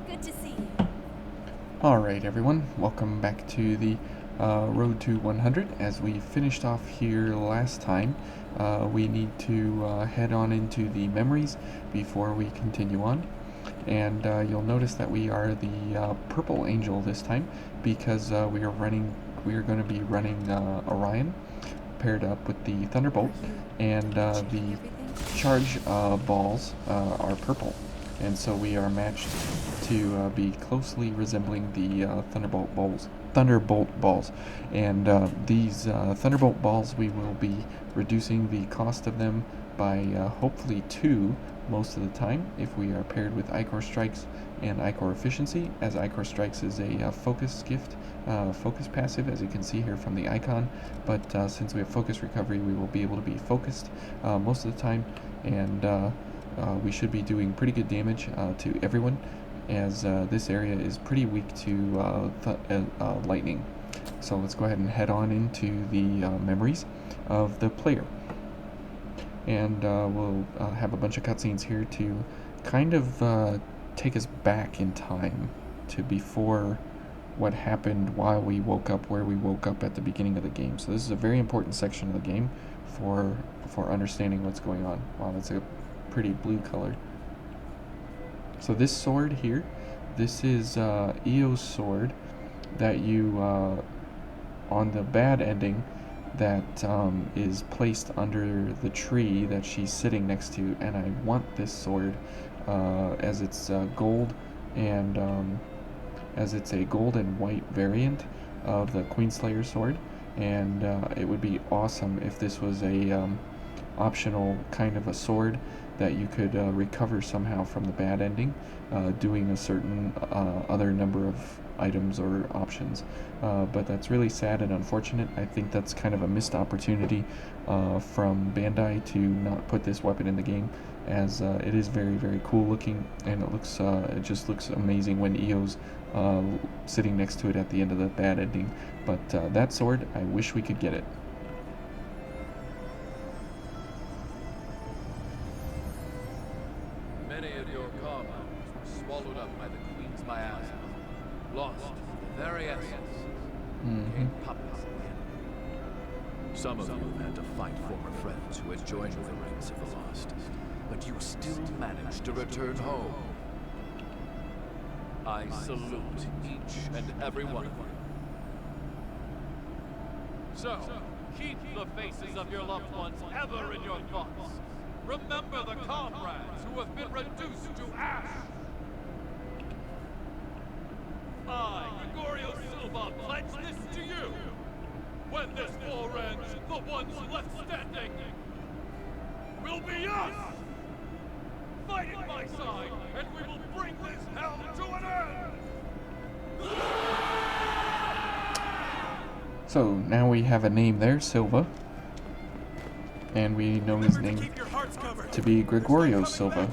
Good to see you. Alright everyone, welcome back to the Road to 100. As we finished off here last time, we need to head on into the memories before we continue on. And you'll notice that we are the purple angel this time because we are going to be running Orion paired up with the Thunderbolt, and the charge balls are purple, and so we are matched to be closely resembling the Thunderbolt balls. And these Thunderbolt balls, we will be reducing the cost of them by hopefully 2 most of the time if we are paired with Ichor Strikes and Ichor Efficiency, as Ichor Strikes is a focus gift, focus passive, as you can see here from the icon. But since we have Focus Recovery, we will be able to be focused most of the time, and we should be doing pretty good damage to everyone, as this area is pretty weak to lightning. So let's go ahead and head on into the memories of the player. And we'll have a bunch of cutscenes here to kind of take us back in time to before what happened while we woke up, where we woke up at the beginning of the game. So this is a very important section of the game for understanding what's going on. Wow, that's a pretty blue color. So this sword here, this is Eo's sword that you, on the bad ending, that is placed under the tree that she's sitting next to, and I want this sword as it's gold, and as it's a gold and white variant of the Queenslayer sword, and it would be awesome if this was a optional kind of a sword that you could recover somehow from the bad ending, doing a certain other number of items or options, but that's really sad and unfortunate. I think that's kind of a missed opportunity from Bandai to not put this weapon in the game, as it is very, very cool looking, and it just looks amazing when Eo's sitting next to it at the end of the bad ending. But that sword, I wish we could get it. Many of your comrades were swallowed up by the Queen's miasma, lost to the very essence, became puppets of the enemy. Some of you had to fight former friends who had joined the ranks of the lost, but you still managed to return home. I salute each and every one of you. So, keep the faces of your loved ones ever in your thoughts. Remember the comrades who have been reduced to ash. I, Gregorio Silva, pledge this to you. When this war ends, the ones left standing will be us! Fight at my side, and we will bring this hell to an end! So now we have a name there, Silva, and we know his name to be Gregorio Silva.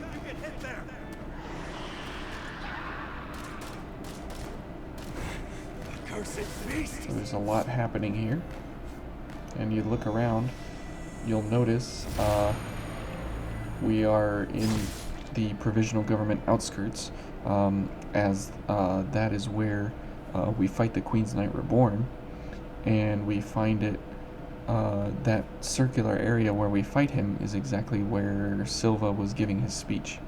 So there's a lot happening here, and you look around, you'll notice we are in the provisional government outskirts, as that is where we fight the Queen's Knight Reborn, and we find it, that circular area where we fight him is exactly where Silva was giving his speech.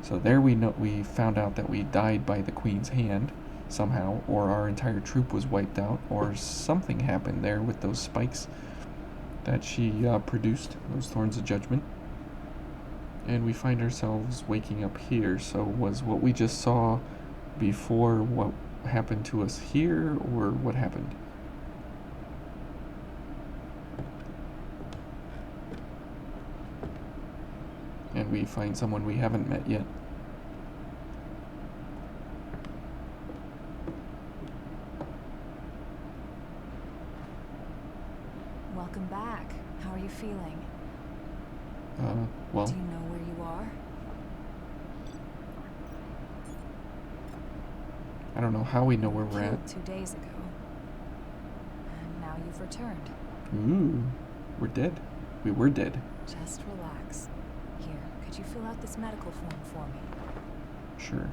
So there we found out that we died by the Queen's hand somehow, or our entire troop was wiped out, or something happened there with those spikes that she produced, those Thorns of Judgment. And we find ourselves waking up here. So was what we just saw before what happened to us here, or what happened? And we find someone we haven't met yet. Welcome back. How are you feeling? Well, Do you know where you are? I don't know how we know where we're at. Killed 2 days ago. And now you've returned. Ooh, we're dead. We were dead. Just relax. Here, could you fill out this medical form for me? Sure.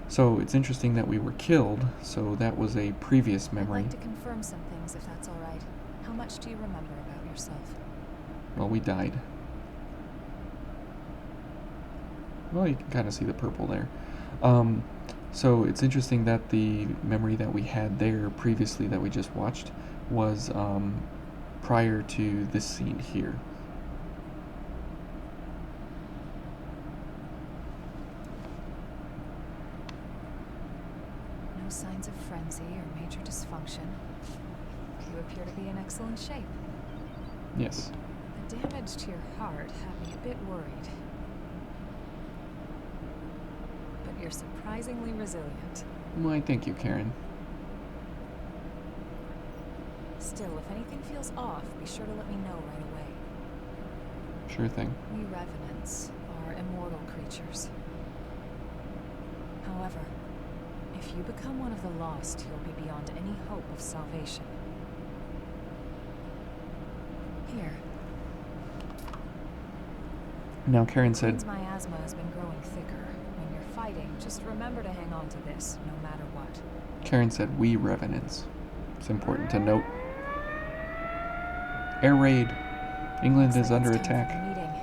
So it's interesting that we were killed, so that was a previous memory. I'd like to confirm some things, if that's all right. How much do you remember about yourself? Well, we died. Well, you can kind of see the purple there. So it's interesting that the memory that we had there previously that we just watched was prior to this scene here. No signs of frenzy or major dysfunction. You appear to be in excellent shape. Yes. The damage to your heart had me a bit worried. But you're surprisingly resilient. Why, thank you, Karen. Still, if anything feels off, be sure to let me know right away. Sure thing. We revenants are immortal creatures. However, if you become one of the lost, you'll be beyond any hope of salvation. Here. Now, Karen said, Since my asthma has been growing thicker, when you're fighting, just remember to hang on to this, no matter what. Karen said, we revenants. It's important to note. Air raid. England Looks is like under it's time for attack. the meeting.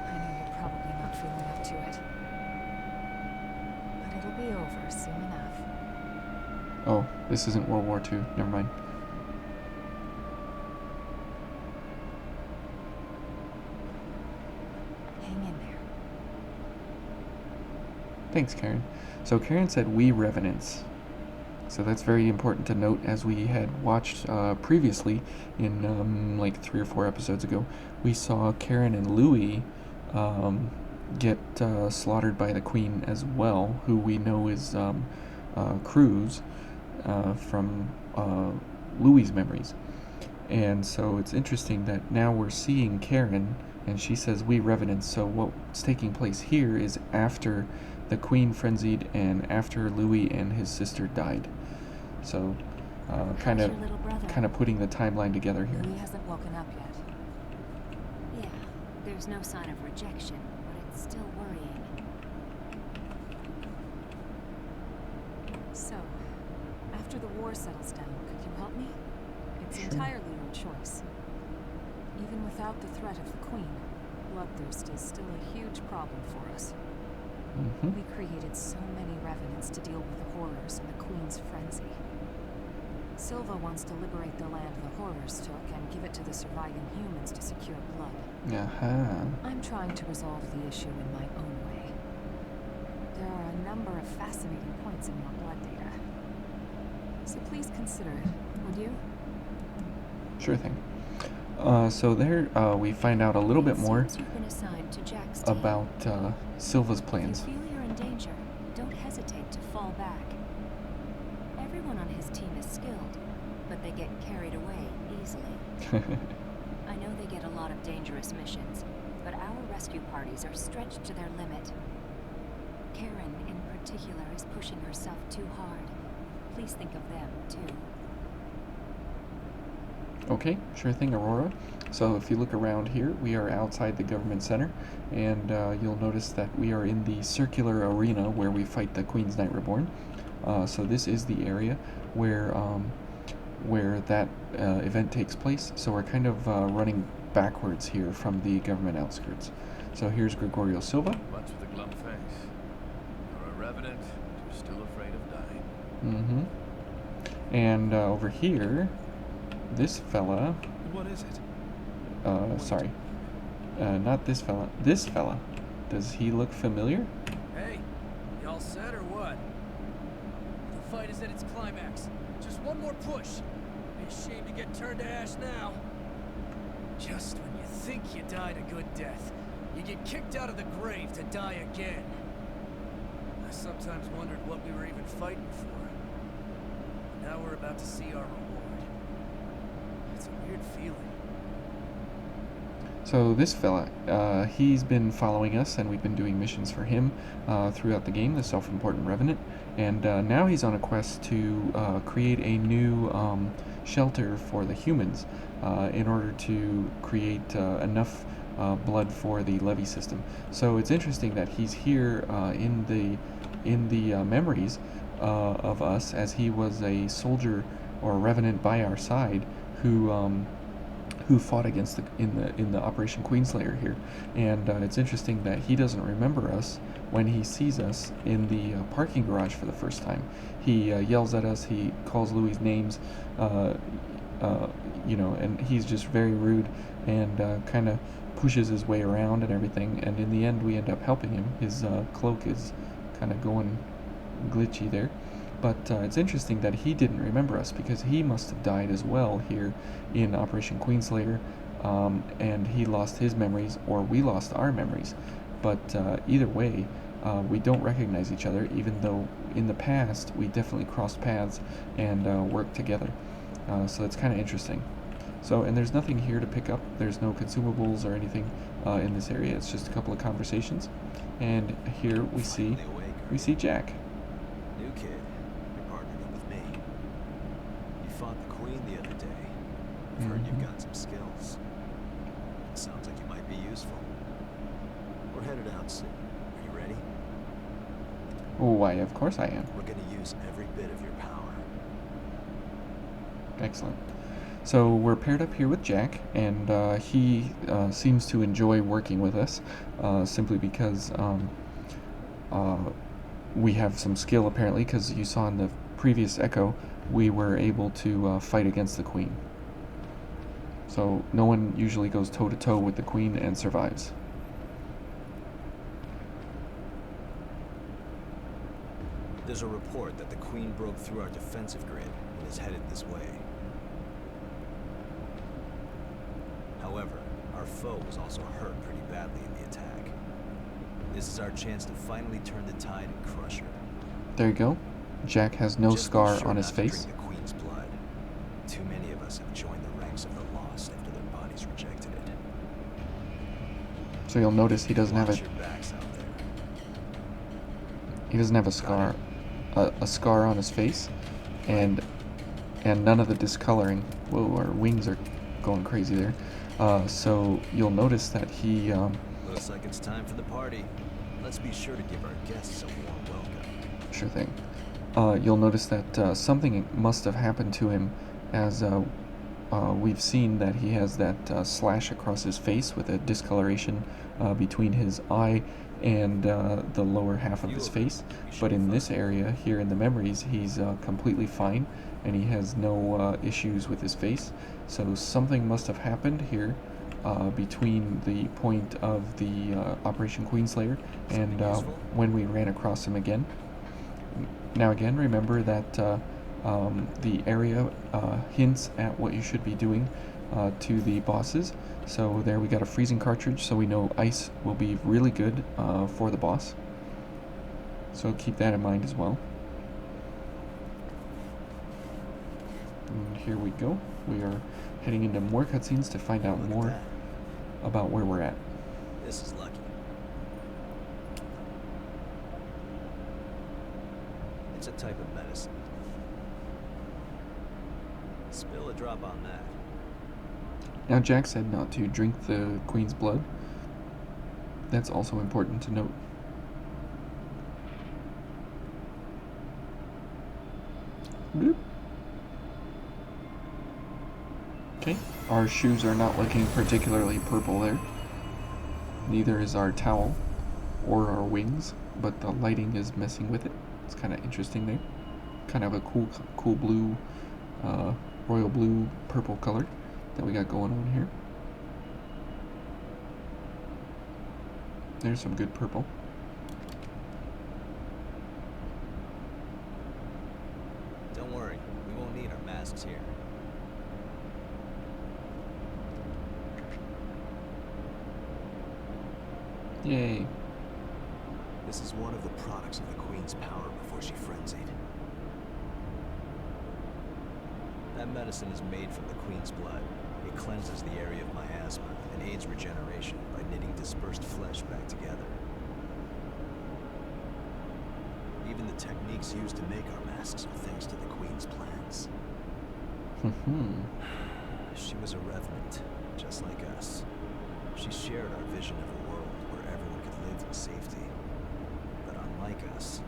I know you're probably not feeling up to it. But it'll be over soon enough. Oh, this isn't World War II. Never mind. Hang in there. Thanks, Karen. So Karen said, we revenants. So that's very important to note, as we had watched previously in like 3 or 4 episodes ago. We saw Karen and Louis get slaughtered by the Queen as well, who we know is Cruz from Louis's memories. And so it's interesting that now we're seeing Karen, and she says, we revenants. So what's taking place here is after the Queen frenzied and after Louis and his sister died. So kind How's your little brother? of putting the timeline together here. Louis hasn't woken up yet. Yeah, there's no sign of rejection, but it's still worrying. So, after the war settles down, could you help me? It's Sure. entirely your choice. Even without the threat of the Queen, bloodthirst is still a huge problem for us. Mm-hmm. We created so many revenants to deal with the horrors and the Queen's frenzy. Silva wants to liberate the land the horrors took and give it to the surviving humans to secure blood. Aha. I'm trying to resolve the issue in my own way. There are a number of fascinating points in your blood data. So please consider it, would you? Sure thing. So there we find out a little bit more Seems you've been assigned to Jack's team. about Silva's If plans. you feel you're in danger, don't hesitate to fall back. Everyone on his team is skilled, but they get carried away easily. I know they get a lot of dangerous missions, but our rescue parties are stretched to their limit. Karen, in particular, is pushing herself too hard. Please think of them, too. Okay, sure thing, Aurora. So if you look around here, we are outside the government center, and you'll notice that we are in the circular arena where we fight the Queen's Knight Reborn. So this is the area where that event takes place. So we're kind of running backwards here from the government outskirts. So here's Gregorio Silva. Much with a glum face. You're a revenant, but you're still afraid of dying. Mm-hmm. And over here, this fella. What is it? Sorry. Not this fella. This fella. Does he look familiar? Hey, y'all set or what? The fight is at its climax. Just one more push. Be ashamed to get turned to ash now. Just when you think you died a good death, you get kicked out of the grave to die again. I sometimes wondered what we were even fighting for. Now we're about to see our reward. It's a weird feeling. So this fella, he's been following us, and we've been doing missions for him throughout the game, the self-important revenant. And now he's on a quest to create a new shelter for the humans in order to create enough blood for the levy system. So it's interesting that he's here in the in the memories of us, as he was a soldier or a revenant by our side who fought against in the Operation Queenslayer here. And it's interesting that he doesn't remember us when he sees us in the parking garage for the first time. He yells at us, he calls Louis names, and he's just very rude and kind of pushes his way around and everything, and in the end we end up helping him. His cloak is kind of going glitchy there. But it's interesting that he didn't remember us, because he must have died as well here in Operation Queenslayer, and he lost his memories, or we lost our memories. But either way, we don't recognize each other, even though in the past we definitely crossed paths and worked together. So it's kind of interesting. So, and there's nothing here to pick up. There's no consumables or anything in this area. It's just a couple of conversations. And here we see Jack. New kid, you're partnered up with me. You fought the Queen the other day. I've heard you've got some skills. It sounds like you might be useful. We're headed out soon. Are you ready? Oh, why, of course I am. We're gonna use every bit of your power. Excellent. So we're paired up here with Jack, and he seems to enjoy working with us, simply because we have some skill, apparently, because you saw in the previous echo we were able to fight against the Queen. So no one usually goes toe-to-toe with the Queen and survives. There's a report that the Queen broke through our defensive grid and is headed this way. However, our foe was also hurt pretty badly in the attack. This is our chance to finally turn the tide and crush her. There you go. Jack has no Just be scar sure on his not to face. drink the Queen's blood. Too many of us have joined the ranks of the lost after their bodies rejected it. So you'll notice he doesn't have Watch a your backs out there. he doesn't have a scar on his face, and none of the discoloring. Whoa, our wings are going crazy there. So you'll notice that he Looks like it's time for the party. Let's be sure to give our guests a warm welcome. sure thing. You'll notice that something must have happened to him, as we've seen that he has that slash across his face with a discoloration between his eye and the lower half of his face. But in this area here in the memories, he's completely fine, and he has no issues with his face. So something must have happened here between the point of the Operation Queenslayer and when we ran across him again. Now again, remember that the area hints at what you should be doing to the bosses. So there we got a freezing cartridge, so we know ice will be really good for the boss. So keep that in mind as well. And here we go. We are heading into more cutscenes to find out Look at more that. about where we're at. This is lucky. It's a type of medicine. Spill a drop on that. Now Jack said not to drink the Queen's blood. That's also important to note. Bloop. Okay, our shoes are not looking particularly purple there. Neither is our towel or our wings, but the lighting is messing with it. It's kind of interesting there. Kind of a cool blue, royal blue, purple color that we got going on here. There's some good purple. Don't worry, we won't need our masks here. Yay. This is one of the products of the Queen's power before she frenzied. That medicine is made from the Queen's blood. It cleanses the area of miasma and aids regeneration by knitting dispersed flesh back together. Even the techniques used to make our masks are thanks to the Queen's plans. She was a revenant, just like us. She shared our vision of a world where everyone could live in safety. But unlike us,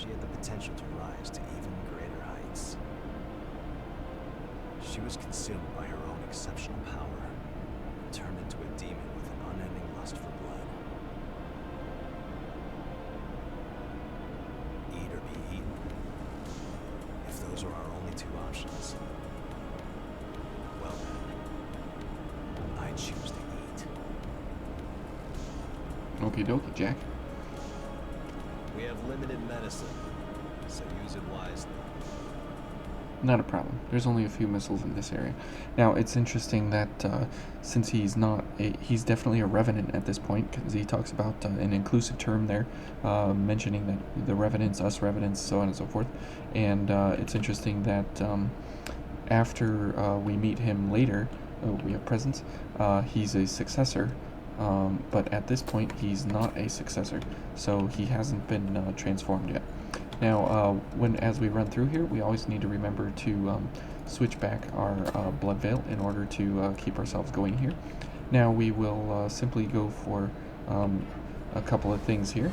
she had the potential to rise to even greater heights. She was consumed by her own exceptional power, and turned into a demon with an unending lust for blood. Eat or be eaten. If those are our only two options, well then, I choose to eat. Okie dokie, Jack. We have limited medicine, so use it wisely. Not a problem. There's only a few missiles in this area. Now, it's interesting that since he's he's definitely a revenant at this point, because he talks about an inclusive term there, mentioning that the revenants, us revenants, so on and so forth. And it's interesting that after we meet him later, we have presence, he's a successor, but at this point he's not a successor, so he hasn't been transformed yet. Now, as we run through here, we always need to remember to switch back our blood veil in order to keep ourselves going here. Now we will simply go for a couple of things here,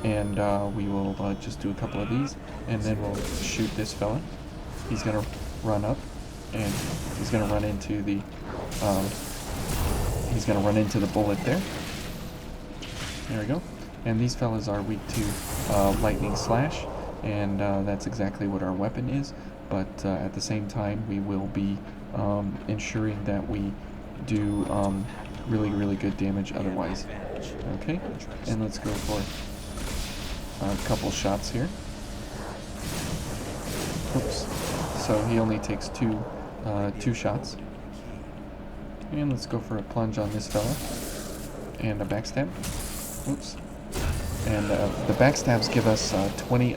and we will just do a couple of these, and then we'll shoot this fella. He's gonna run up, and he's gonna run into the bullet there. There we go. And these fellas are weak to lightning slash, and that's exactly what our weapon is, but at the same time we will be ensuring that we do really good damage otherwise. Okay, and let's go for a couple shots here. Oops, so he only takes two shots. And let's go for a plunge on this fella, and a backstab. Oops. And the backstabs give us 20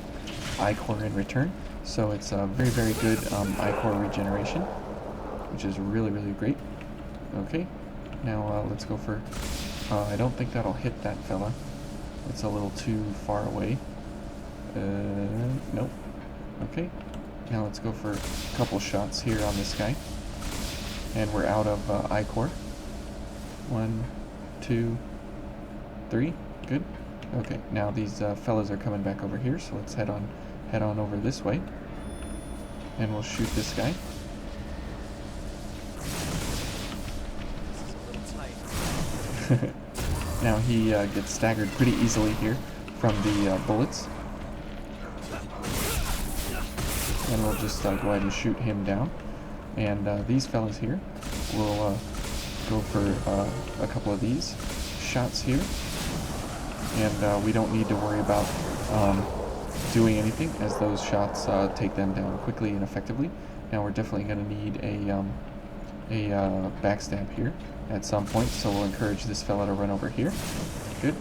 ichor in return, so it's a very good ichor regeneration, which is really great. Okay, now let's go for, I don't think that'll hit that fella. It's a little too far away. Nope. Okay, now let's go for a couple shots here on this guy. And we're out of ichor. 1, 2, 3. Good. Okay, now these fellas are coming back over here, so let's head on over this way, and we'll shoot this guy. Now he gets staggered pretty easily here from the bullets, and we'll just go ahead and shoot him down. And these fellas here, we'll go for a couple of these shots here. And we don't need to worry about doing anything, as those shots take them down quickly and effectively. Now we're definitely going to need a backstab here at some point, so we'll encourage this fella to run over here. Good.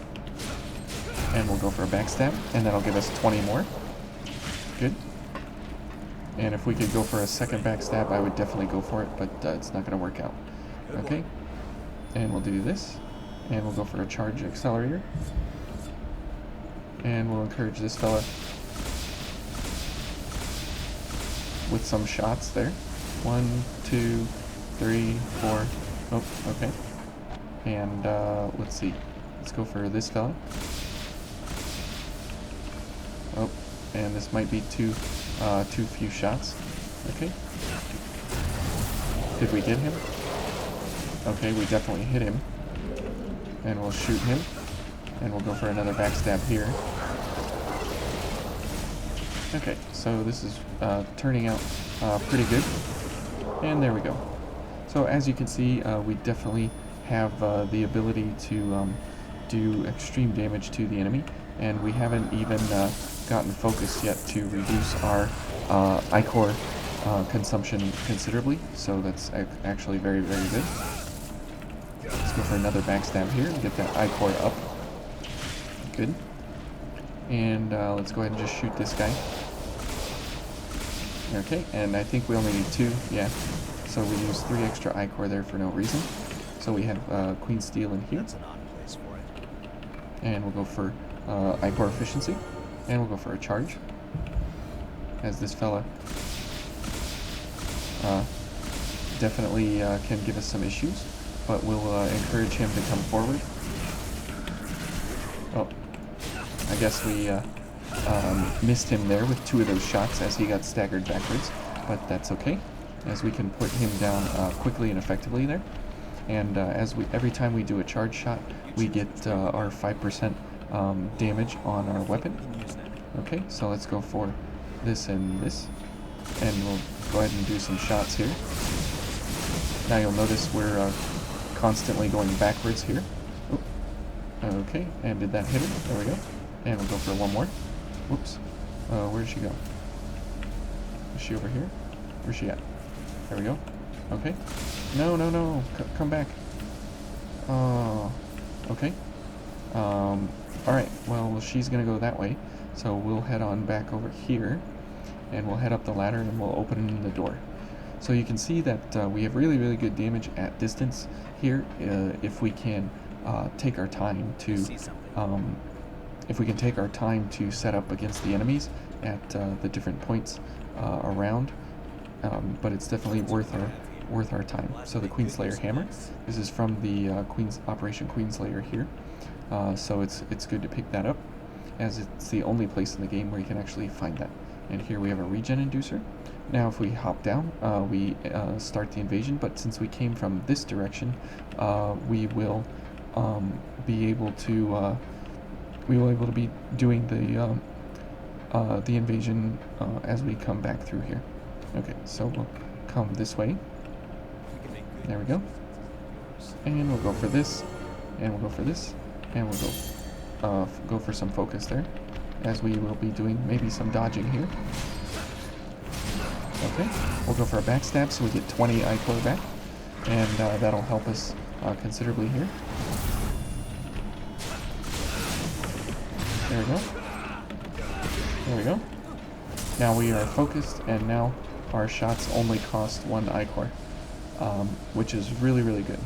And we'll go for a backstab, and that'll give us 20 more. Good. And if we could go for a second backstab, I would definitely go for it, but it's not going to work out. Okay. And we'll do this, and we'll go for a charge accelerator. And we'll encourage this fella with some shots there. 1, 2, 3, 4. Oh, okay. And let's see. Let's go for this fella. Oh, and this might be too few shots. Okay. Did we get him? Okay, we definitely hit him. And we'll shoot him. And we'll go for another backstab here. Okay, so this is turning out pretty good. And there we go. So as you can see, we definitely have the ability to do extreme damage to the enemy. And we haven't even gotten focused yet to reduce our ichor consumption considerably. So that's actually very good. Let's go for another backstab here and get that ichor up. Good. And let's go ahead and just shoot this guy. Okay, and I think we only need 2, yeah. So we use 3 extra ichor there for no reason. So we have Queen Steel in here. That's an odd place for it. And we'll go for ichor efficiency. And we'll go for a charge. As this fella definitely can give us some issues. But we'll encourage him to come forward. Oh, I guess we missed him there with 2 of those shots as he got staggered backwards, but that's okay, as we can put him down quickly and effectively there. And every time we do a charge shot, we get our 5% damage on our weapon. Okay, so let's go for this and this, and we'll go ahead and do some shots here. Now you'll notice we're constantly going backwards here. Oop. Okay, and did that hit him? There we go. And we'll go for one more. Whoops. Where did she go? Is she over here? Where's she at? There we go. Okay. No, no, no. Come back. Okay. Alright, well, she's gonna go that way. So we'll head on back over here. And we'll head up the ladder and we'll open the door. So you can see that we have really, really good damage at distance here if we can take our time to set up against the enemies at the different points around. But it's definitely worth our time. So the Queenslayer hammer. This is from the Operation Queenslayer here. So it's good to pick that up, as it's the only place in the game where you can actually find that. And here we have a regen inducer. Now if we hop down, we start the invasion, but since we came from this direction, we will be able to be doing the invasion as we come back through here. Okay, so we'll come this way. There we go. And we'll go for this, and we'll go for this, and we'll go for some focus there, as we will be doing maybe some dodging here. Okay, we'll go for a backstab so we get 20 iCore back, and that'll help us considerably here. There we go. There we go. Now we are focused, and now our shots only cost 1 iCore, which is really, really good.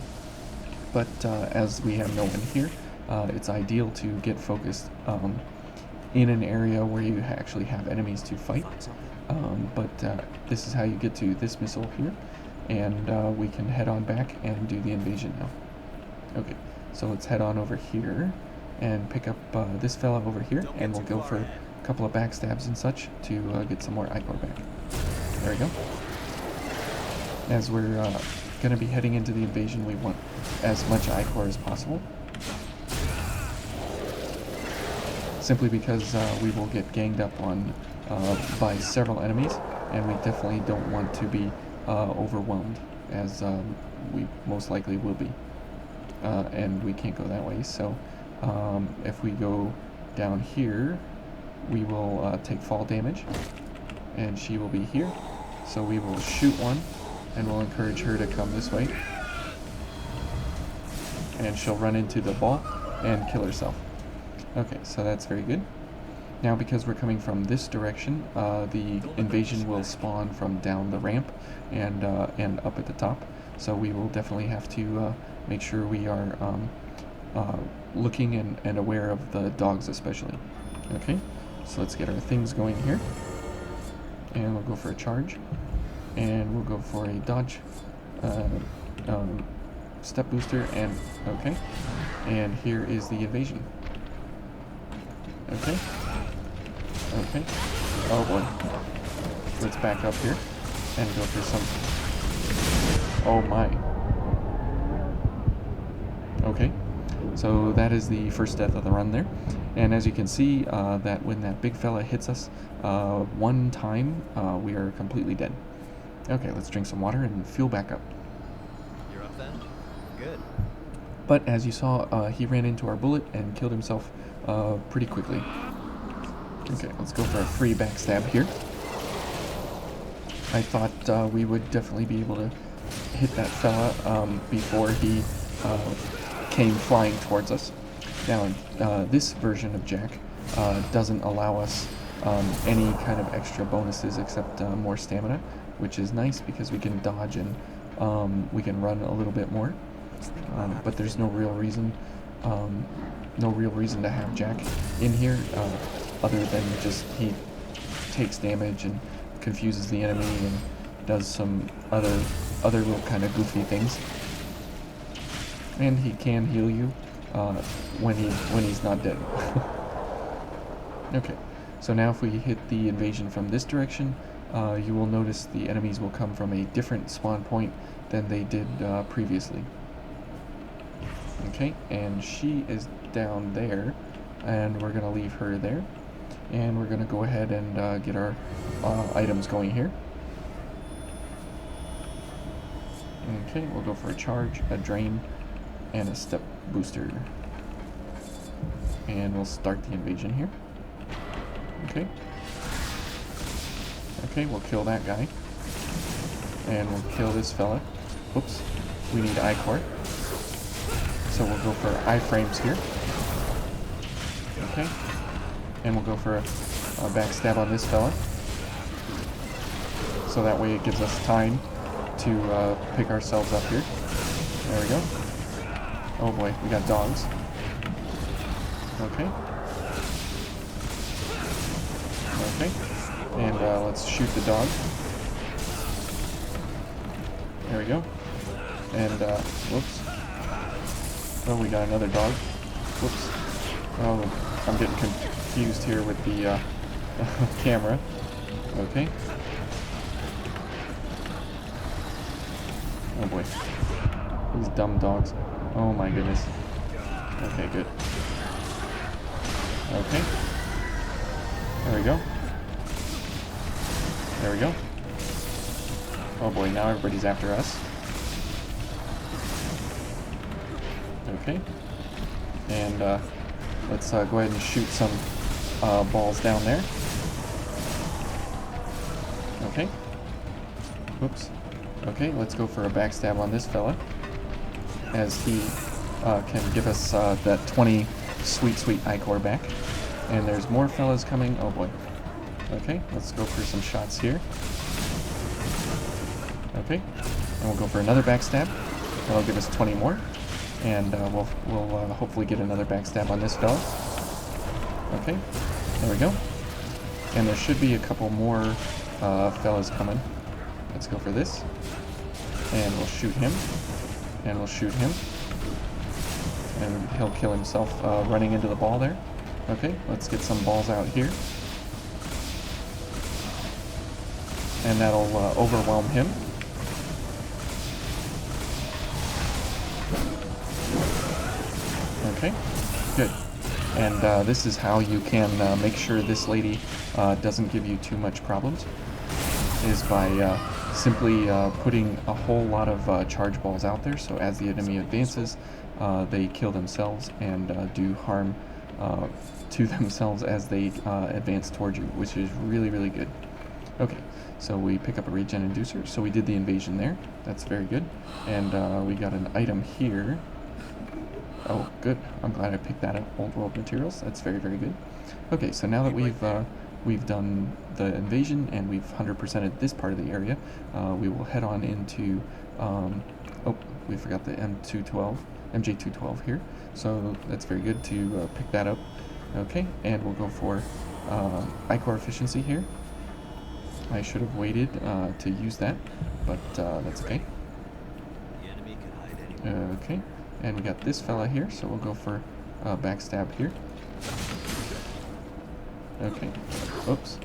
But as we have no one here, it's ideal to get focused in an area where you actually have enemies to fight. But this is how you get to this missile here, and we can head on back and do the invasion now. Okay, so let's head on over here and pick up this fella over here, and we'll go for a couple of backstabs and such to get some more iCore back. There we go. As we're going to be heading into the invasion, we want as much iCore as possible, simply because we will get ganged up on by several enemies, and we definitely don't want to be overwhelmed, as we most likely will be. And we can't go that way, so if we go down here, we will take fall damage, and she will be here, so we will shoot one, and we'll encourage her to come this way, and she'll run into the ball and kill herself. Okay, so that's very good. Now, because we're coming from this direction, the invasion will spawn from down the ramp and up at the top. So we will definitely have to make sure we are looking and aware of the dogs especially. Okay, so let's get our things going here. And we'll go for a charge. And we'll go for a dodge, step booster, and okay. And here is the invasion. Okay. Okay. Oh boy. Let's back up here and go for some. Oh my. Okay. So that is the first death of the run there. And as you can see, that when that big fella hits us one time, we are completely dead. Okay, let's drink some water and fuel back up. You're up then? Good. But as you saw, he ran into our bullet and killed himself pretty quickly. Okay, let's go for a free backstab here. I thought we would definitely be able to hit that fella before he came flying towards us. Now, this version of Jack doesn't allow us any kind of extra bonuses except more stamina, which is nice because we can dodge and we can run a little bit more. But there's no real reason to have Jack in here, other than just he takes damage and confuses the enemy and does some other little kind of goofy things. And he can heal you when he's not dead. Okay, So now if we hit the invasion from this direction, you will notice the enemies will come from a different spawn point than they did previously. Okay, and she is down there, and we're going to leave her there. And we're going to go ahead and get our items going here. Okay, we'll go for a charge, a drain, and a step booster. And we'll start the invasion here. Okay. Okay, we'll kill that guy. And we'll kill this fella. Oops. We need I-core. So we'll go for iframes here. Okay. And we'll go for a backstab on this fella. So that way it gives us time to pick ourselves up here. There we go. Oh boy, we got dogs. Okay. Okay. And let's shoot the dog. There we go. And, whoops. Oh, we got another dog. Whoops. Oh, I'm getting confused here with the camera. Okay. Oh boy. These dumb dogs. Oh my goodness. Okay, good. Okay. There we go. There we go. Oh boy, now everybody's after us. Okay. And let's go ahead and shoot some balls down there. Okay. Whoops. Okay, let's go for a backstab on this fella, as he can give us that 20 sweet I-core back. And there's more fellas coming. Oh boy. Okay, let's go for some shots here. Okay, and we'll go for another backstab. That'll give us 20 more. And we'll hopefully get another backstab on this fella. Okay, there we go. And there should be a couple more fellas coming. Let's go for this. And we'll shoot him. And we'll shoot him. And he'll kill himself running into the ball there. Okay, let's get some balls out here. And that'll overwhelm him. Okay, good. And this is how you can make sure this lady doesn't give you too much problems, is by simply putting a whole lot of charge balls out there, so as the enemy advances, they kill themselves and do harm to themselves as they advance towards you, which is really good. Okay, so we pick up a regen inducer, so we did the invasion there. That's very good. And we got an item here. Oh, good. I'm glad I picked that up. Old world materials. That's very good. Okay, so now that we've done the invasion and we've 100%ed this part of the area, we will head on into. Oh, we forgot the MJ212 here. So that's very good to pick that up. Okay, and we'll go for I-core efficiency here. I should have waited to use that, but that's okay. Okay. And we got this fella here, so we'll go for backstab here. Okay. Oops.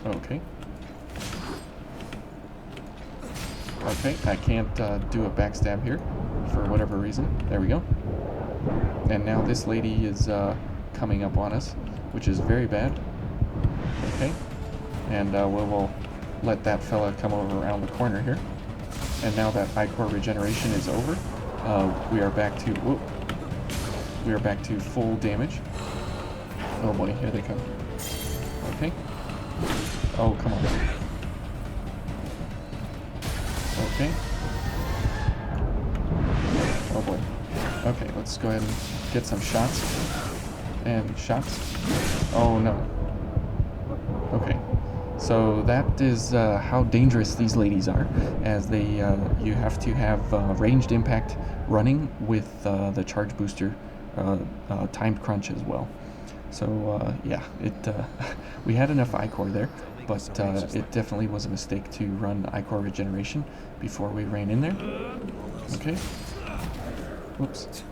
Okay. Okay, I can't do a backstab here for whatever reason. There we go. And now this lady is coming up on us, which is very bad. Okay. And we'll let that fella come over around the corner here. And now that I-core regeneration is over, we are back to full damage. Oh boy, here they come. Okay. Oh, come on. Okay. Oh boy. Okay, let's go ahead and get some shots. And shots. Oh no. Okay. So that is how dangerous these ladies are, as they you have to have ranged impact running with the charge booster timed crunch as well. So yeah, we had enough I-core there, but it definitely was a mistake to run I-core regeneration before we ran in there. Okay. Whoops.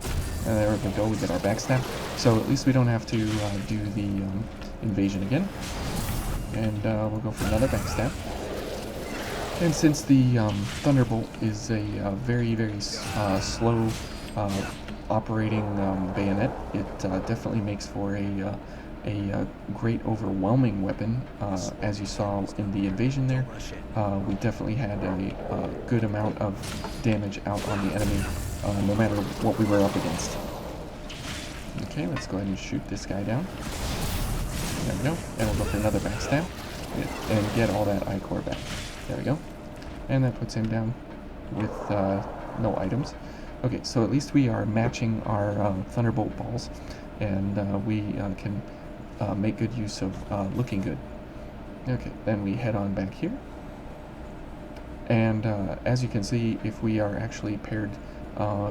And there we go, we get our backstab. So at least we don't have to do the invasion again. And we'll go for another backstab. And since the Thunderbolt is a very, very slow operating bayonet, it definitely makes for a great overwhelming weapon. As you saw in the invasion there, we definitely had a good amount of damage out on the enemy, no matter what we were up against. Okay, let's go ahead and shoot this guy down. There we go. And we'll go for another backstab and get all that I-core back. There we go. And that puts him down with no items. Okay, so at least we are matching our Thunderbolt balls, and we can make good use of looking good. Okay, then we head on back here. And as you can see, if we are actually paired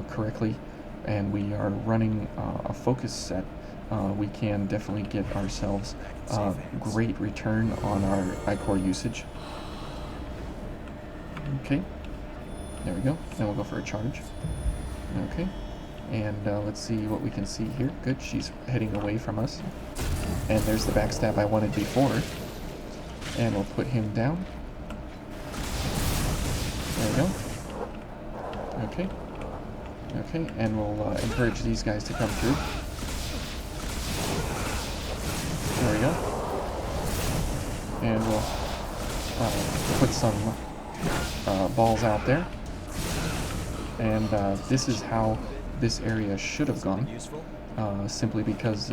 correctly and we are running a focus set, we can definitely get ourselves great return on our I-core usage. Okay, there we go. Then we'll go for a charge. Okay, and let's see what we can see here. Good, she's heading away from us. And there's the backstab I wanted before. And we'll put him down. There we go. Okay. Okay, and we'll encourage these guys to come through. There we go. And we'll put some balls out there. And this is how this area should have gone, simply because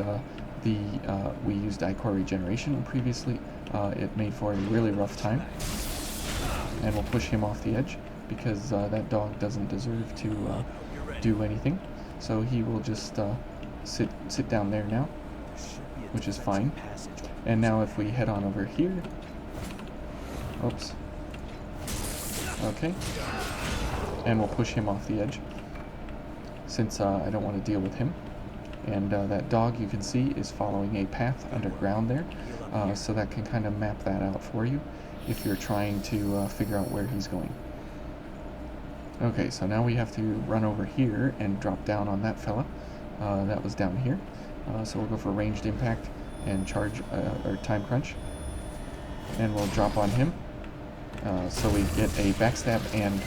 we used I-core regeneration previously. It made for a really rough time. And we'll push him off the edge, because that dog doesn't deserve to do anything. So he will just sit down there now, which is fine. And now if we head on over here, oops, okay, and we'll push him off the edge, since I don't want to deal with him. And that dog, you can see, is following a path underground there, so that can kind of map that out for you if you're trying to figure out where he's going. Okay, so now we have to run over here and drop down on that fella. That was down here. So we'll go for ranged impact and charge, or time crunch. And we'll drop on him. So we get a backstab and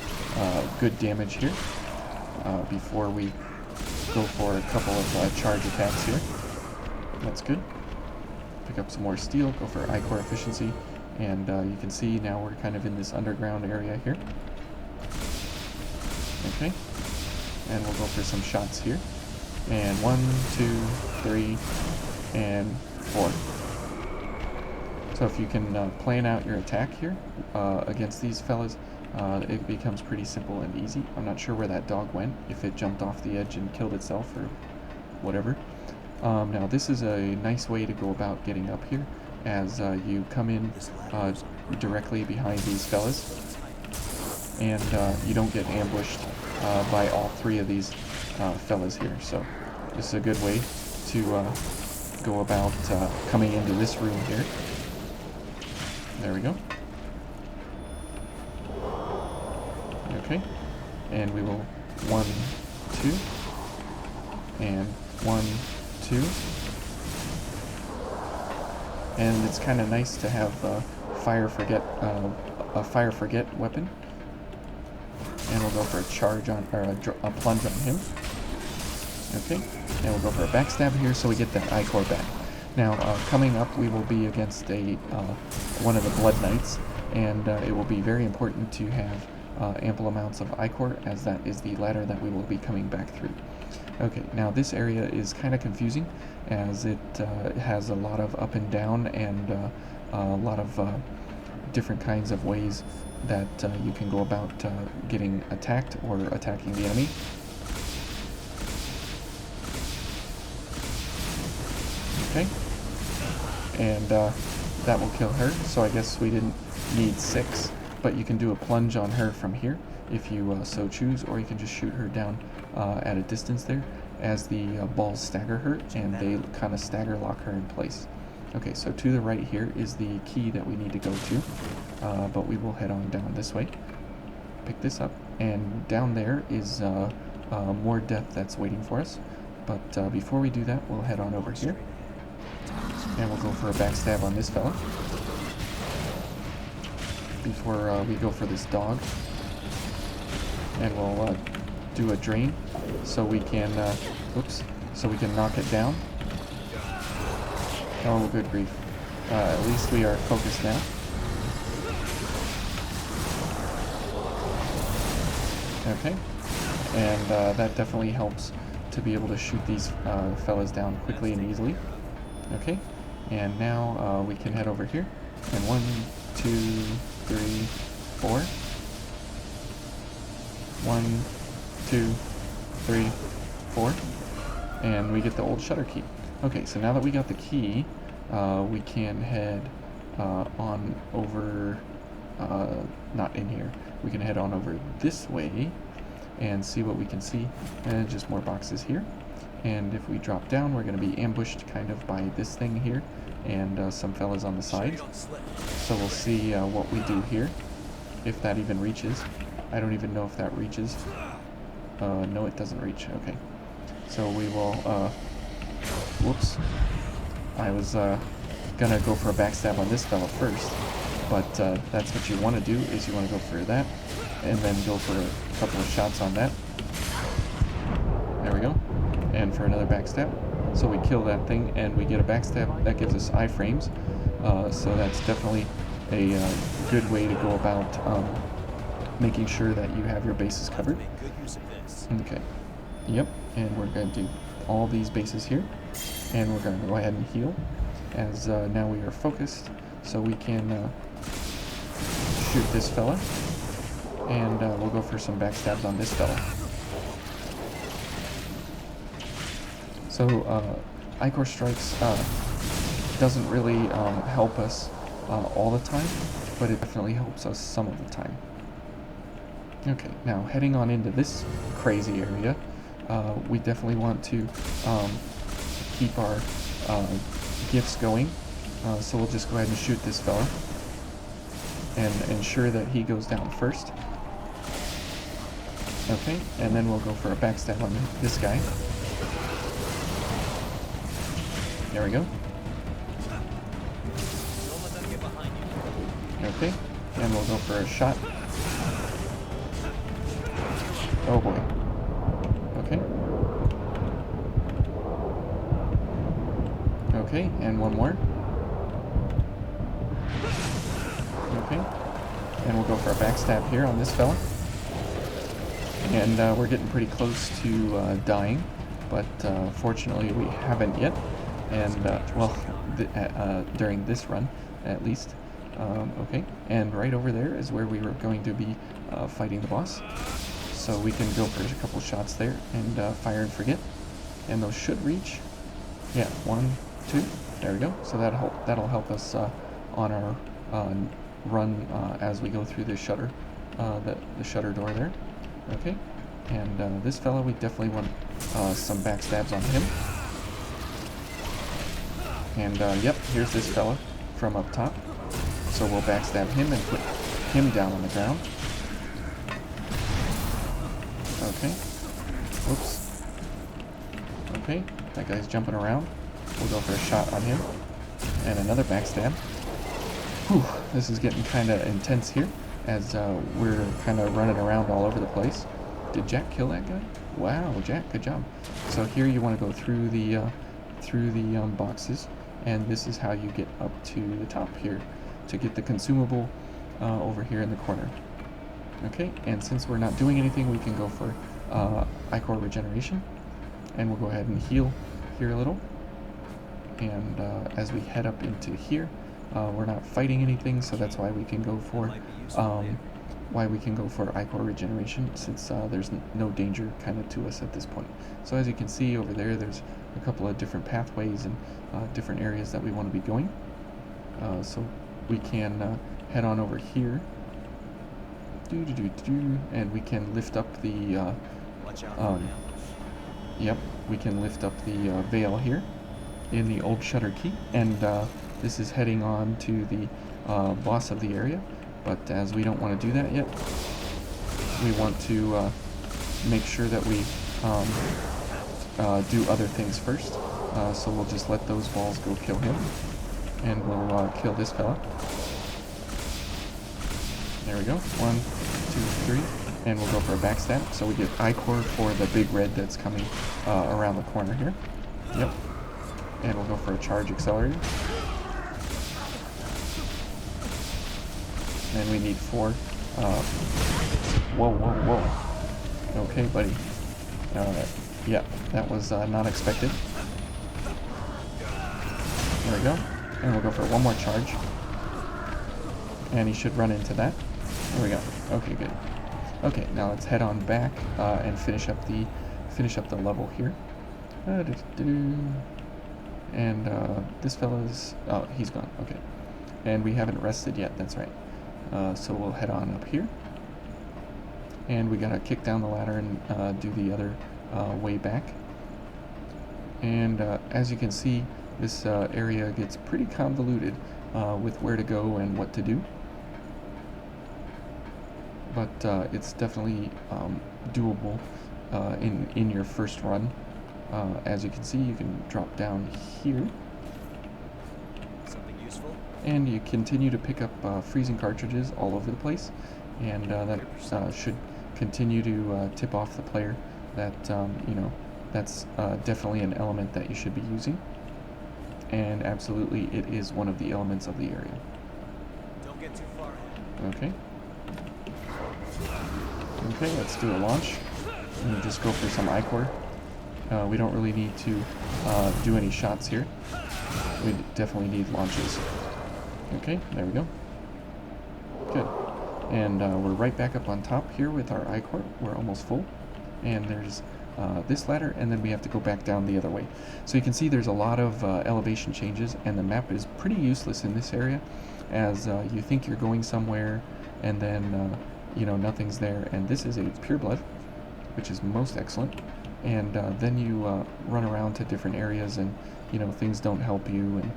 good damage here before we go for a couple of charge attacks here. That's good. Pick up some more steel, go for I-core efficiency, and you can see now we're kind of in this underground area here. Okay, and we'll go for some shots here. And 1, 2, 3, and 4. So if you can plan out your attack here against these fellas, it becomes pretty simple and easy. I'm not sure where that dog went, if it jumped off the edge and killed itself or whatever. Now this is a nice way to go about getting up here, as you come in directly behind these fellas, and you don't get ambushed by all three of these fellas here. So this is a good way to go about coming into this room here. There we go. Okay, and we will 1, 2, and 1, 2. And it's kind of nice to have a fire forget weapon. And we'll go for a charge on, or a plunge on him. Okay, and we'll go for a backstab here, so we get that I-core back. Now, coming up, we will be against one of the Blood Knights, and it will be very important to have ample amounts of I-core, as that is the ladder that we will be coming back through. Okay, now this area is kind of confusing, as it has a lot of up and down, and a lot of different kinds of ways that you can go about getting attacked or attacking the enemy. Okay, and that will kill her, so I guess we didn't need 6, but you can do a plunge on her from here if you so choose, or you can just shoot her down at a distance there, as the balls stagger her, and they kind of stagger lock her in place. Okay, so to the right here is the key that we need to go to, but we will head on down this way, pick this up, and down there is more death that's waiting for us. But before we do that, we'll head on over here. And we'll go for a backstab on this fella. Before we go for this dog. And we'll do a drain so we can, so we can knock it down. Oh, good grief. At least we are focused now. Okay. And that definitely helps to be able to shoot these fellas down quickly and easily. Okay. And now we can head over here. And 1, 2, 3, 4. 1, 2, 3, 4. And we get the old shutter key. Okay, so now that we got the key, we can head on over, not in here, we can head on over this way and see what we can see. And just more boxes here. And if we drop down, we're going to be ambushed kind of by this thing here and some fellas on the side. So we'll see what we do here, if that even reaches. I don't even know if that reaches. No, it doesn't reach. Okay. So we will, whoops. I was gonna go for a backstab on this fella first, but that's what you want to do, is you want to go for that, and then go for a couple of shots on that. There we go. And for another backstab. So we kill that thing, and we get a backstab. That gives us iframes. So that's definitely a good way to go about making sure that you have your bases covered. Okay. Yep. And we're going to do all these bases here. And we're going to go ahead and heal, as now we are focused, so we can shoot this fella. And we'll go for some backstabs on this fella. So, Ichor Strikes doesn't really help us all the time, but it definitely helps us some of the time. Okay, now heading on into this crazy area, we definitely want to keep our gifts going. So we'll just go ahead and shoot this fella and ensure that he goes down first. Okay, and then we'll go for a backstab on this guy. There we go. Okay, and we'll go for a shot. Oh boy. Okay. Okay, and one more. Okay. And we'll go for a backstab here on this fella. And we're getting pretty close to dying, but fortunately we haven't yet. And, well, during this run, at least. Okay, and right over there is where we were going to be fighting the boss. So we can go for a couple shots there and fire and forget. And those should reach. Yeah, 1, 2. There we go. So that'll help us on our run as we go through the shutter, the shutter door there. Okay, and this fella, we definitely want some backstabs on him. And yep, here's this fella from up top. So we'll backstab him and put him down on the ground. Okay. Whoops. Okay, that guy's jumping around. We'll go for a shot on him. And another backstab. Whew, this is getting kind of intense here, as we're kind of running around all over the place. Did Jack kill that guy? Wow, Jack, good job. So here you want to go through the boxes, and this is how you get up to the top here to get the consumable over here in the corner. Okay, and since we're not doing anything, we can go for Ichor Regeneration, and we'll go ahead and heal here a little. And as we head up into here, we're not fighting anything, so that's why we can go for Ichor Regeneration, since there's no danger kind of to us at this point. So as you can see over there, there's a couple of different pathways and different areas that we want to be going. So we can head on over here. And we can lift up the yep, we can lift up the veil here in the old shutter key, and this is heading on to the boss of the area. But as we don't want to do that yet, we want to make sure that we do other things first. So we'll just let those balls go kill him. And we'll kill this fella. There we go. 1, 2, 3. And we'll go for a backstab. So we get I-core for the big red that's coming around the corner here. Yep. And we'll go for a charge accelerator. And we need 4. Whoa, whoa, whoa. Okay, buddy. Yeah, that was not expected. There we go. And we'll go for one more charge. And he should run into that. There we go. Okay, good. Okay, now let's head on back and finish up the level here. And this fella's... Oh, he's gone. Okay. And we haven't rested yet, that's right. So we'll head on up here. And we gotta kick down the ladder and do the other way back. And as you can see, this area gets pretty convoluted with where to go and what to do. But it's definitely doable in your first run. As you can see, you can drop down here. Something useful? And you continue to pick up freezing cartridges all over the place. And that should continue to tip off the player that, you know, that's definitely an element that you should be using. And absolutely, it is one of the elements of the area. Don't get too far ahead. Okay. Okay, let's do a launch. And just go for some I-core. We don't really need to do any shots here. We definitely need launches. Okay, there we go. Good. And we're right back up on top here with our I-core. We're almost full. And there's this ladder, and then we have to go back down the other way. So you can see there's a lot of elevation changes, and the map is pretty useless in this area, as you think you're going somewhere, and then you know, nothing's there. And this is a pureblood, which is most excellent. And then you run around to different areas, and you know, things don't help you, and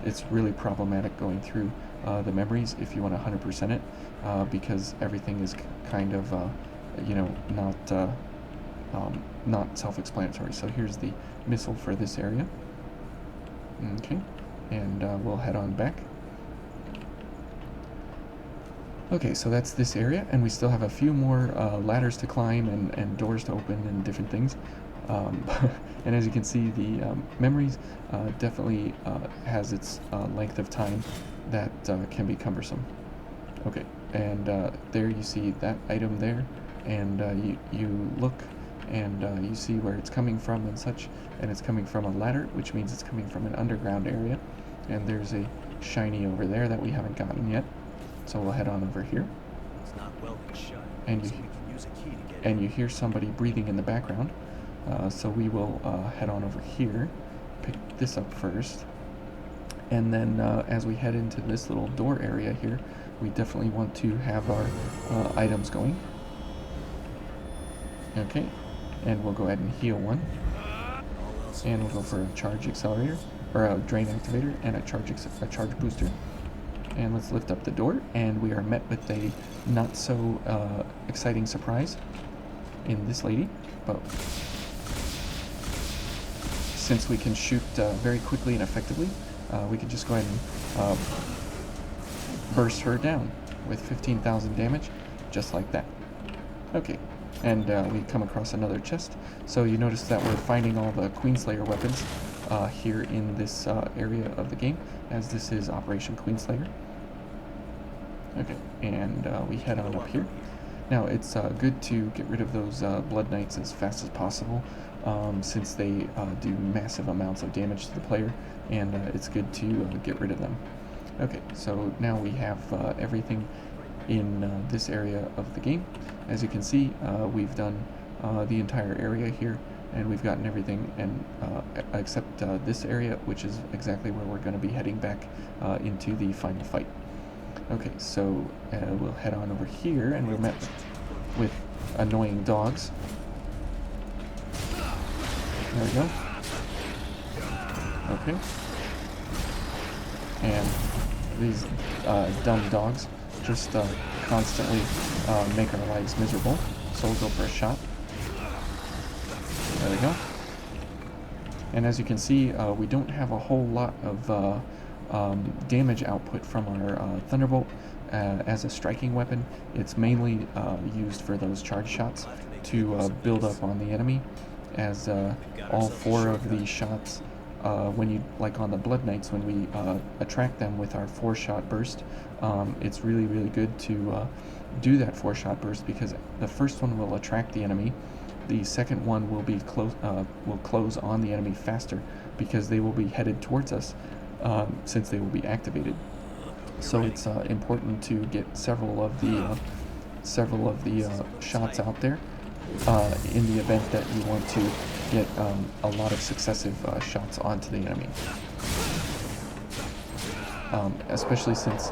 it's really problematic going through the memories if you want to 100% it, because everything is kind of you know, not self-explanatory. So here's the missile for this area. Okay, and we'll head on back. Okay, so that's this area, and we still have a few more ladders to climb and doors to open and different things. And as you can see, the memories definitely has its length of time that can be cumbersome. Okay, and there you see that item there, and you look and you see where it's coming from and such, and it's coming from a ladder, which means it's coming from an underground area. And there's a shiny over there that we haven't gotten yet. So we'll head on over here. It's not welded shut, And so you- we can use a key to get And in. you hear somebody breathing in the background. So we will head on over here, pick this up first. And then as we head into this little door area here, we definitely want to have our items going. Okay, and we'll go ahead and heal one. All else And we'll go for a charge accelerator, or a drain activator, and a charge booster. And let's lift up the door, and we are met with a not so exciting surprise in this lady. But since we can shoot very quickly and effectively, we can just go ahead and burst her down with 15,000 damage, just like that. Okay, and we come across another chest. So you notice that we're finding all the Queenslayer weapons here in this area of the game, as this is Operation Queenslayer. Okay, and we head on up here. Now, it's good to get rid of those Blood Knights as fast as possible, since they do massive amounts of damage to the player, and it's good to get rid of them. Okay, so now we have everything in this area of the game. As you can see, we've done the entire area here, and we've gotten everything, and except this area, which is exactly where we're going to be heading back into the final fight. Okay, so we'll head on over here, and we're met with annoying dogs. There we go. Okay. And these dumb dogs just constantly make our lives miserable. So we'll go for a shot. There we go. And as you can see, we don't have a whole lot of damage output from our Thunderbolt as a striking weapon. It's mainly used for those charge shots to build up on the enemy, as all 4 of these shots, when you, like on the Blood Knights, when we attract them with our 4-shot burst, it's really, really good to do that 4-shot burst, because the first one will attract the enemy. The second one will be will close on the enemy faster, because they will be headed towards us, since they will be activated. So it's important to get several of the shots out there in the event that you want to get a lot of successive shots onto the enemy. Especially since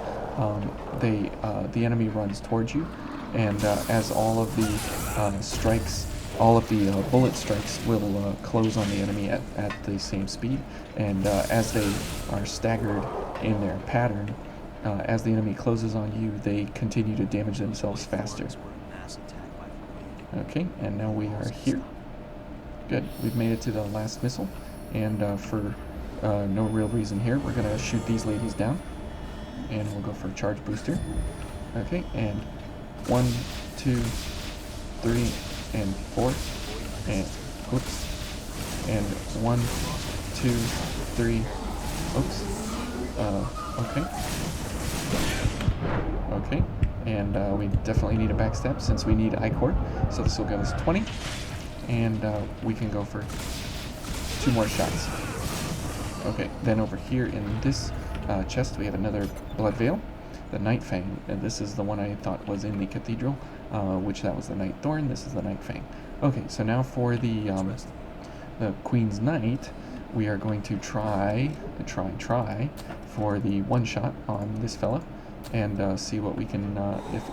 the enemy runs towards you, and as all of the strikes, all of the bullet strikes will close on the enemy at the same speed, and as they are staggered in their pattern, as the enemy closes on you, they continue to damage themselves faster. Okay, and now we are here. Good, we've made it to the last missile, and for no real reason here, we're going to shoot these ladies down, and we'll go for a charge booster. Okay, and 1, 2, 3, and 4, and oops, and 1, 2, 3, oops, okay, and we definitely need a backstab since we need I-Core, so this will give us 20, and we can go for 2 more shots. Okay, then over here in this chest we have another Blood Veil, the Night Fang, and this is the one I thought was in the Cathedral, which that was the Night Thorn. This is the Night Fang. Okay, so now for the Queen's Knight, we are going to try for the 1-shot on this fella, and see what we can,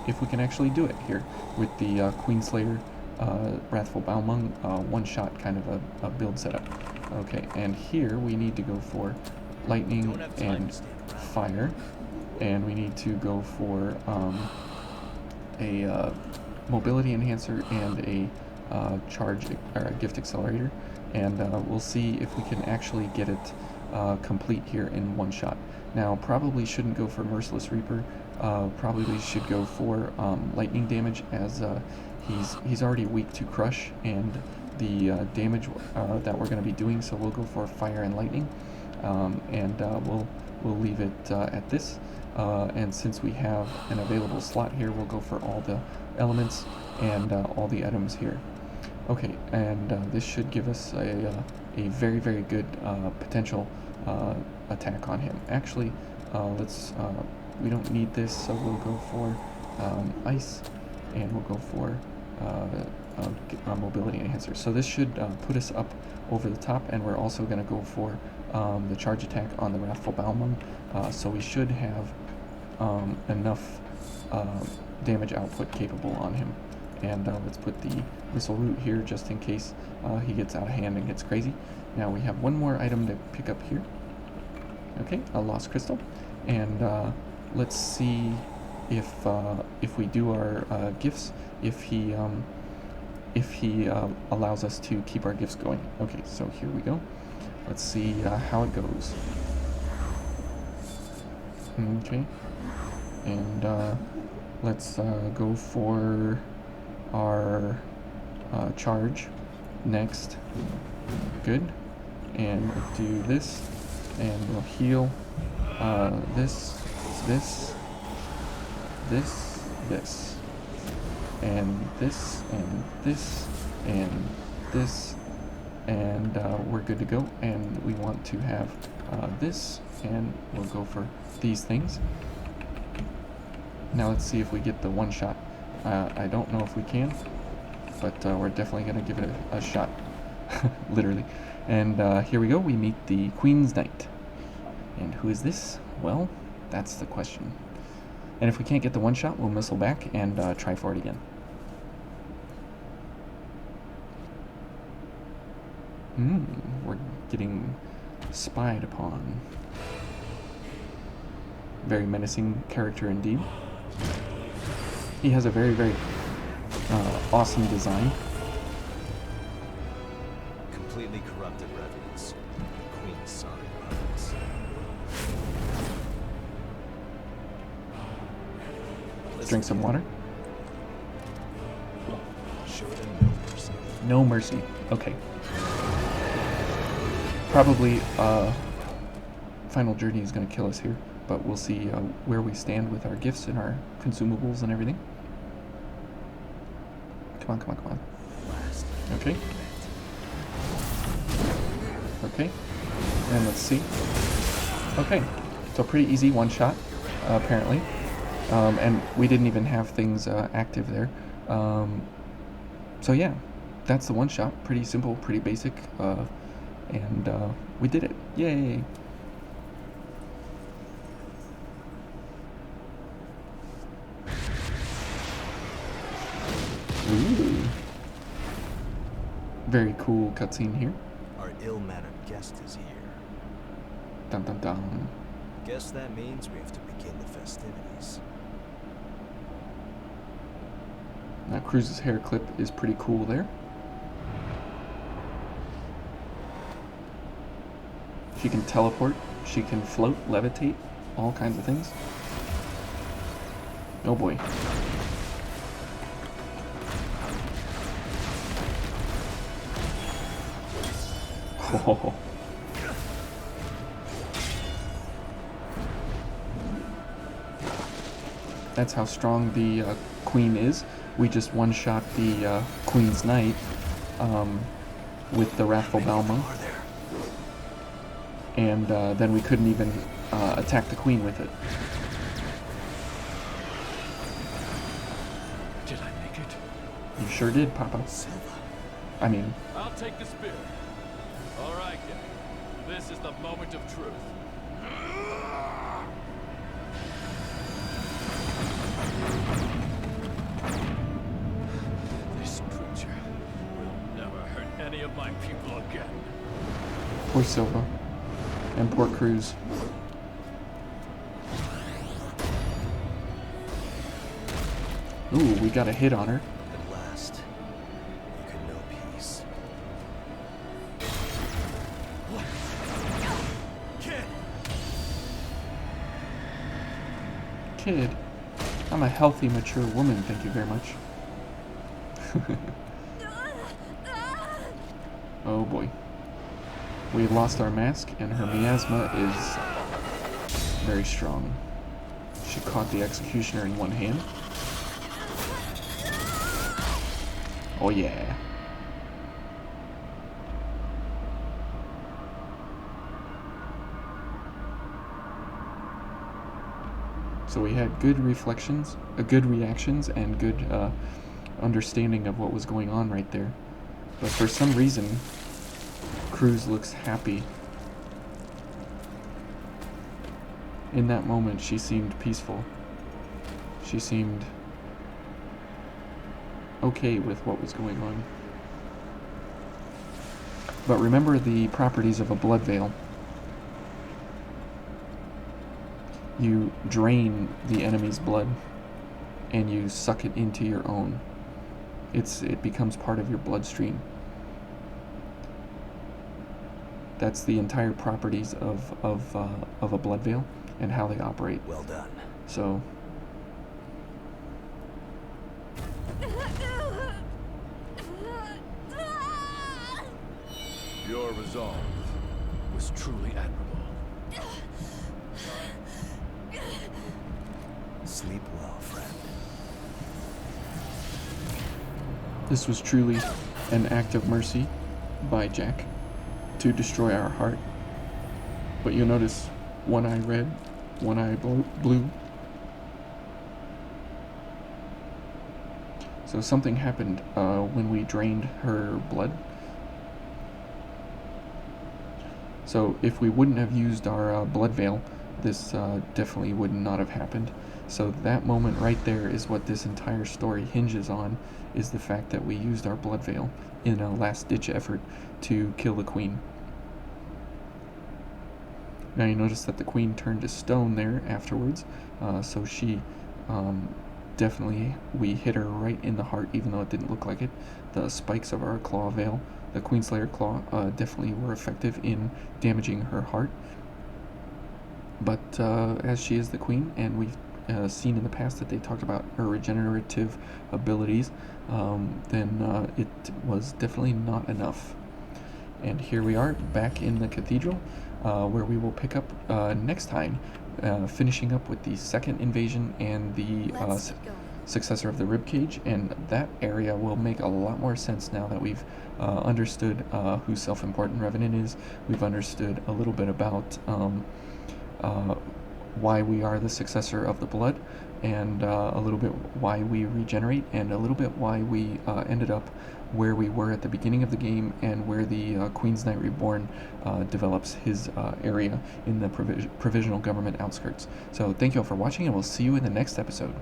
if we can actually do it here with the Queenslayer Wrathful Balmung 1-shot kind of a build setup. Okay, and here we need to go for lightning and fire, and we need to go for a mobility enhancer and a charge or a gift accelerator, and we'll see if we can actually get it complete here in 1 shot. Now, probably shouldn't go for Merciless Reaper. Probably should go for lightning damage, as he's already weak to crush and the damage that we're going to be doing. So we'll go for fire and lightning, and we'll leave it at this. And since we have an available slot here, we'll go for all the elements and all the items here. Okay, and this should give us a very, very good potential attack on him. Actually, we don't need this, so we'll go for ice, and we'll go for a mobility enhancer. So this should put us up over the top, and we're also going to go for the charge attack on the Wrathful Balmung, so we should have enough damage output capable on him. And let's put the missile root here just in case he gets out of hand and gets crazy. Now we have one more item to pick up here. Okay, a lost crystal, and let's see if we do our gifts, if he allows us to keep our gifts going. Okay, so here we go. Let's see how it goes. Okay, and let's go for our charge next. Good, and we'll do this, and we'll heal this, and this, and this, and this, and we're good to go. And we want to have this, and we'll go for these things. Now let's see if we get the 1-shot. I don't know if we can, but we're definitely going to give it a shot, literally. And here we go, we meet the Queen's Knight. And who is this? Well, that's the question. And if we can't get the 1-shot, we'll missile back and try for it again. We're getting spied upon. Very menacing character indeed. He has a very, very awesome design. Completely Highly corrupted revenants. Queen's sorry puppets. Drink some water. Show them no mercy. No mercy. Okay. Probably Final Journey is going to kill us here, but we'll see where we stand with our gifts and our consumables and everything. Come on, come on, come on. Okay. Okay. And let's see. Okay. So pretty easy one shot, apparently. And we didn't even have things active there. So yeah, that's the one shot. Pretty simple, pretty basic. And we did it. Yay! Ooh. Very cool cutscene here. Our ill-mannered guest is here. Dun dun dun. Guess that means we have to begin the festivities. Now Cruz's hair clip is pretty cool there. She can teleport, she can float, levitate, all kinds of things. Oh boy. Oh. That's how strong the queen is. We just one-shot the Queen's Knight with the Wrathful Balmung. And then we couldn't even attack the queen with it. Did I make it? You sure did, Papa. I mean... I'll take the spear. All right, gang. This is the moment of truth. This creature will never hurt any of my people again. Poor Silva. And poor Cruz. Ooh, we got a hit on her. At last, you can know peace. What? Kid! Kid, I'm a healthy, mature woman, thank you very much. Oh boy. We lost our mask, and her miasma is very strong. She caught the executioner in one hand. Oh yeah. So we had good reflections, good reactions, and good understanding of what was going on right there. But for some reason, Cruz looks happy. In that moment, she seemed peaceful. She seemed okay with what was going on. But remember the properties of a blood veil. You drain the enemy's blood and you suck it into your own. It becomes part of your bloodstream. That's the entire properties of a blood veil and how they operate. Well done. So Your resolve was truly admirable. Sleep well, friend. this was truly an act of mercy by Jack to destroy our heart. But you'll notice one eye red, one eye blue. So something happened when we drained her blood. So if we wouldn't have used our blood veil, this definitely would not have happened. So that moment right there is what this entire story hinges on, is the fact that we used our blood veil in a last-ditch effort to kill the queen. Now you notice that the queen turned to stone there afterwards, so she definitely, we hit her right in the heart, even though it didn't look like it. The spikes of our claw veil the Queenslayer Claw definitely were effective in damaging her heart. But as she is the queen, and we've seen in the past that they talked about her regenerative abilities, then it was definitely not enough. And here we are back in the cathedral, where we will pick up next time, finishing up with the second invasion and the successor of the ribcage, and that area will make a lot more sense now that we've understood who self-important revenant is. We've understood a little bit about why we are the successor of the blood, and a little bit why we regenerate, and a little bit why we ended up where we were at the beginning of the game, and where the Queen's Knight Reborn develops his area in the provisional government outskirts. So thank you all for watching, and we'll see you in the next episode.